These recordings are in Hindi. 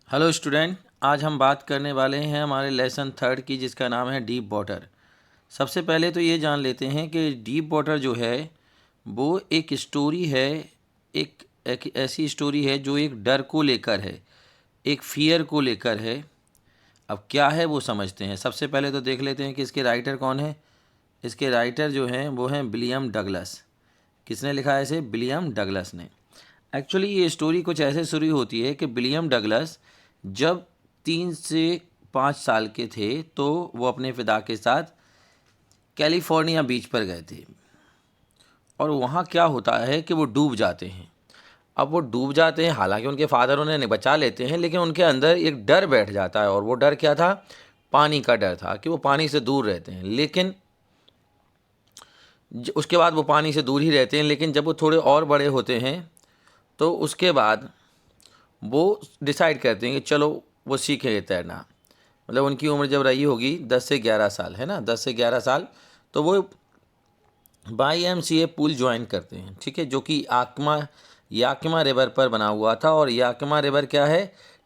हेलो स्टूडेंट, आज हम बात करने वाले हैं हमारे लेसन थर्ड की, जिसका नाम है डीप वाटर। सबसे पहले तो ये जान लेते हैं कि डीप वाटर जो है वो एक स्टोरी है। एक ऐसी स्टोरी है जो एक डर को लेकर है, एक फियर को लेकर है। अब क्या है वो समझते हैं। सबसे पहले तो देख लेते हैं कि इसके राइटर कौन है। इसके राइटर जो हैं वो हैं विलियम डगलस। किसने लिखा है इसे? विलियम डगलस ने। एक्चुअली ये स्टोरी कुछ ऐसे शुरू होती है कि विलियम डगलस जब 3 से 5 साल के थे तो वो अपने पिता के साथ कैलिफोर्निया बीच पर गए थे। और वहाँ क्या होता है कि वो डूब जाते हैं। अब वो डूब जाते हैं, हालांकि उनके फादर उन्हें बचा लेते हैं, लेकिन उनके अंदर एक डर बैठ जाता है। और वो डर क्या था? पानी का डर था कि वो पानी से दूर रहते हैं। लेकिन उसके बाद वो पानी से दूर ही रहते हैं, लेकिन जब वो थोड़े और बड़े होते हैं तो उसके बाद वो डिसाइड करते हैं कि चलो वो सीखेंगे तैरना। मतलब उनकी उम्र जब रही होगी 10 से 11 साल, है ना, 10 से 11 साल, तो वो YMCA पूल ज्वाइन करते हैं। ठीक है, जो कि याकिमा रिवर पर बना हुआ था। और याकिमा रिवर क्या है?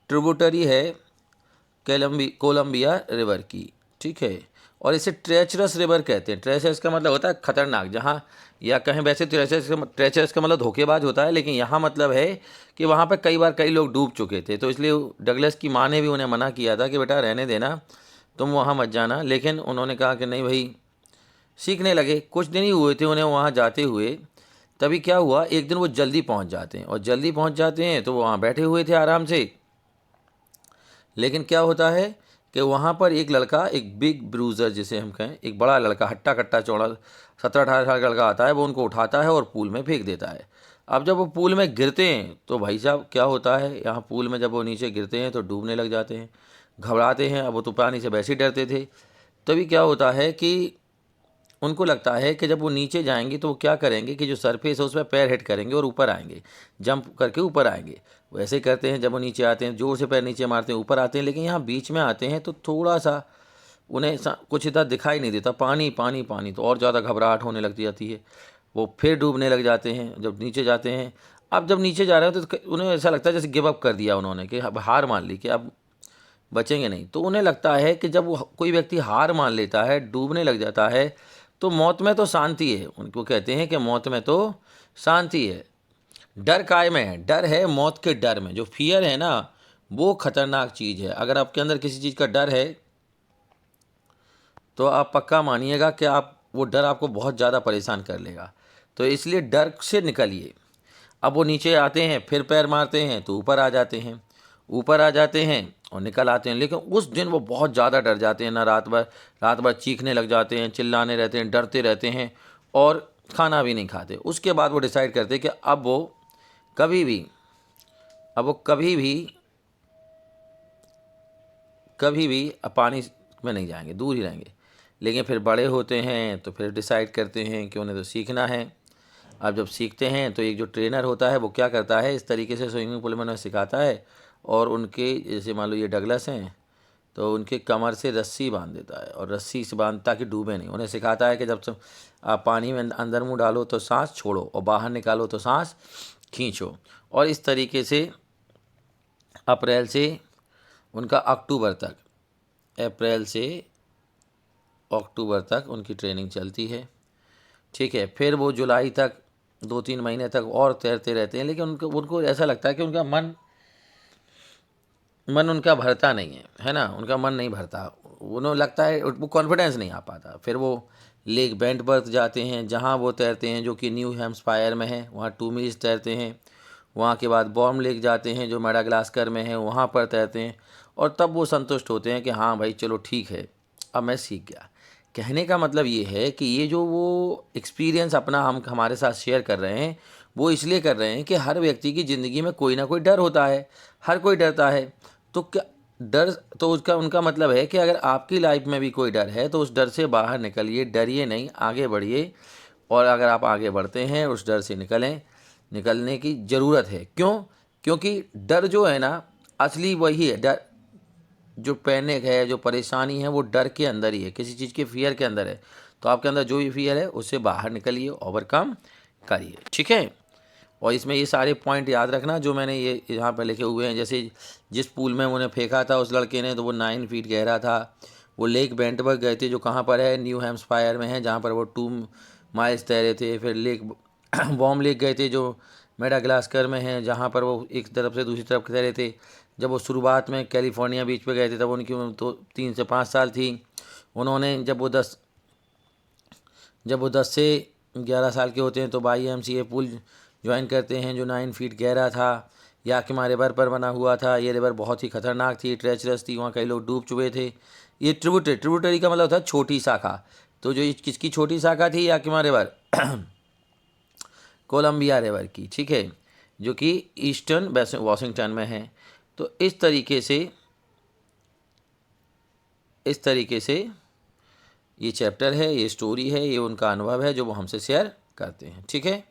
ट्रिब्यूटरी है कोलंबिया रिवर की। ठीक है, और इसे ट्रेचरस रिवर कहते हैं। ट्रेचरस का मतलब होता है खतरनाक, जहाँ या कहीं वैसे ट्रेचरस का मतलब धोखेबाज होता है, लेकिन यहाँ मतलब है कि वहाँ पर कई बार कई लोग डूब चुके थे। तो इसलिए डगलस की माँ ने भी उन्हें मना किया था कि बेटा रहने देना, तुम वहाँ मत जाना। लेकिन उन्होंने कहा कि नहीं भाई, सीखने लगे। कुछ दिन ही हुए थे उन्हें वहाँ जाते हुए। तभी क्या हुआ, एक दिन वो जल्दी पहुँच जाते हैं। और जल्दी पहुँच जाते हैं तो वो वहाँ बैठे हुए थे आराम से। लेकिन क्या होता है कि वहाँ पर एक लड़का, एक बिग ब्रूज़र जिसे हम कहें, एक बड़ा लड़का, हट्टा कट्टा चौड़ा 17-18 साल का लड़का आता है। वो उनको उठाता है और पूल में फेंक देता है। अब जब वो पूल में गिरते हैं तो भाई साहब क्या होता है, यहाँ पूल में जब वो नीचे गिरते हैं तो डूबने लग जाते हैं, घबराते हैं। अब वो तो पानी से वैसे ही डरते थे। तभी क्या होता है कि उनको लगता है कि जब वो नीचे जाएंगे तो वो क्या करेंगे कि जो सरफेस है उस पर पैर हिट करेंगे और ऊपर आएंगे, जंप करके ऊपर आएंगे। वैसे ही करते हैं, जब वो नीचे आते हैं जोर से पैर नीचे मारते हैं, ऊपर आते हैं। लेकिन यहाँ बीच में आते हैं तो थोड़ा सा उन्हें कुछ इतना दिखाई नहीं देता, पानी पानी पानी। तो और ज़्यादा घबराहट होने लग जाती है। वो फिर डूबने लग जाते हैं जब नीचे जाते हैं। अब जब नीचे जा रहे हैं तो उन्हें ऐसा लगता है जैसे गिव अप कर दिया उन्होंने, कि अब हार मान ली कि अब बचेंगे नहीं। तो उन्हें लगता है कि जब वो कोई व्यक्ति हार मान लेता है, डूबने लग जाता है, तो मौत में तो शांति है। उनको कहते हैं कि मौत में तो शांति है। डर काय में है? डर है मौत के डर में। जो फियर है ना, वो खतरनाक चीज़ है। अगर आपके अंदर किसी चीज़ का डर है तो आप पक्का मानिएगा कि आप वो डर आपको बहुत ज़्यादा परेशान कर लेगा। तो इसलिए डर से निकलिए। अब वो नीचे आते हैं, फिर पैर मारते हैं तो ऊपर आ जाते हैं, ऊपर आ जाते हैं और निकल आते हैं। लेकिन उस दिन वो बहुत ज़्यादा डर जाते हैं ना, रात भर चीखने लग जाते हैं, चिल्लाने रहते हैं, डरते रहते हैं और खाना भी नहीं खाते। उसके बाद वो डिसाइड करते हैं कि अब वो कभी भी अब वो कभी भी पानी में नहीं जाएंगे, दूर ही रहेंगे। लेकिन फिर बड़े होते हैं तो फिर डिसाइड करते हैं कि उन्हें तो सीखना है। अब जब सीखते हैं तो एक जो ट्रेनर होता है वो क्या करता है, इस तरीके से स्विमिंग पूल में उन्हें सिखाता है। और उनके जैसे मान लो ये डगलस हैं, तो उनके कमर से रस्सी बांध देता है, और रस्सी से बांध ताकि डूबे नहीं। उन्हें सिखाता है कि जब तुम आप पानी में अंदर मुंह डालो तो सांस छोड़ो, और बाहर निकालो तो सांस खींचो। और इस तरीके से अप्रैल से उनका अप्रैल से अक्टूबर तक उनकी ट्रेनिंग चलती है। ठीक है, फिर वो जुलाई तक 2-3 महीने तक और तैरते रहते हैं। लेकिन उनको उनको ऐसा लगता है कि उनका मन मन उनका भरता नहीं है ना, उनका मन नहीं भरता। उन्हें लगता है, वो कॉन्फिडेंस नहीं आ पाता। फिर वो लेक बेंटवर्थ जाते हैं जहाँ वो तैरते हैं, जो कि न्यू हैम्पशायर में है। वहाँ 2 मील्स तैरते हैं। वहाँ के बाद बॉर्म लेक जाते हैं जो मेडागास्कर में है, वहाँ पर तैरते हैं। और तब वो संतुष्ट होते हैं कि हाँ भाई चलो ठीक है, अब मैं सीख गया। कहने का मतलब ये है कि ये जो वो एक्सपीरियंस अपना हम हमारे साथ शेयर कर रहे हैं, वो इसलिए कर रहे हैं कि हर व्यक्ति की ज़िंदगी में कोई ना कोई डर होता है। हर कोई डरता है। तो क्या डर, तो उसका उनका मतलब है कि अगर आपकी लाइफ में भी कोई डर है तो उस डर से बाहर निकलिए, डरिए नहीं, आगे बढ़िए। और अगर आप आगे बढ़ते हैं, उस डर से निकलने की ज़रूरत है। क्यों? क्योंकि डर जो है ना, असली वही है डर। जो पैनिक है, जो परेशानी है, वो डर के अंदर ही है, किसी चीज़ के फियर के अंदर है। तो आपके अंदर जो भी फियर है उससे बाहर निकलिए, ओवरकम करिए। ठीक है, और इसमें ये सारे पॉइंट याद रखना जो मैंने ये यहाँ पर लिखे हुए हैं। जैसे जिस पूल में उन्हें फेंका था उस लड़के ने, तो वो 9 फीट गहरा था। वो लेक बेंटबर्ग गए थे, जो कहाँ पर है, न्यू हैम्पशायर में है, जहाँ पर वो 2 माइल्स तैरे थे। फिर लेक वॉर्म लेक गए थे, जो मेडागास्कर में है, जहाँ पर वो एक तरफ से दूसरी तरफ तैरे थे। जब वो शुरुआत में कैलिफोर्निया बीच पे गए थे तब उनकी उम्र तो 3 से 5 साल थी। उन्होंने जब वो 10 से 11 साल के होते हैं तो YMCA पूल ज्वाइन करते हैं, जो 9 फीट गहरा था। याकिमा रिवर पर बना हुआ था। ये रिवर बहुत ही खतरनाक थी, ट्रेचरस थी, वहाँ कई लोग डूब चुके थे। ये ट्रिब्यूटरी का मतलब होता है छोटी शाखा। तो जो किसकी छोटी शाखा थी, याकिमा रिवर कोलंबिया रिवर की, ठीक है, जो कि ईस्टर्न वॉशिंगटन में है। तो इस तरीके से ये चैप्टर है, ये स्टोरी है, ये उनका अनुभव है जो वो हमसे शेयर करते हैं, ठीक है।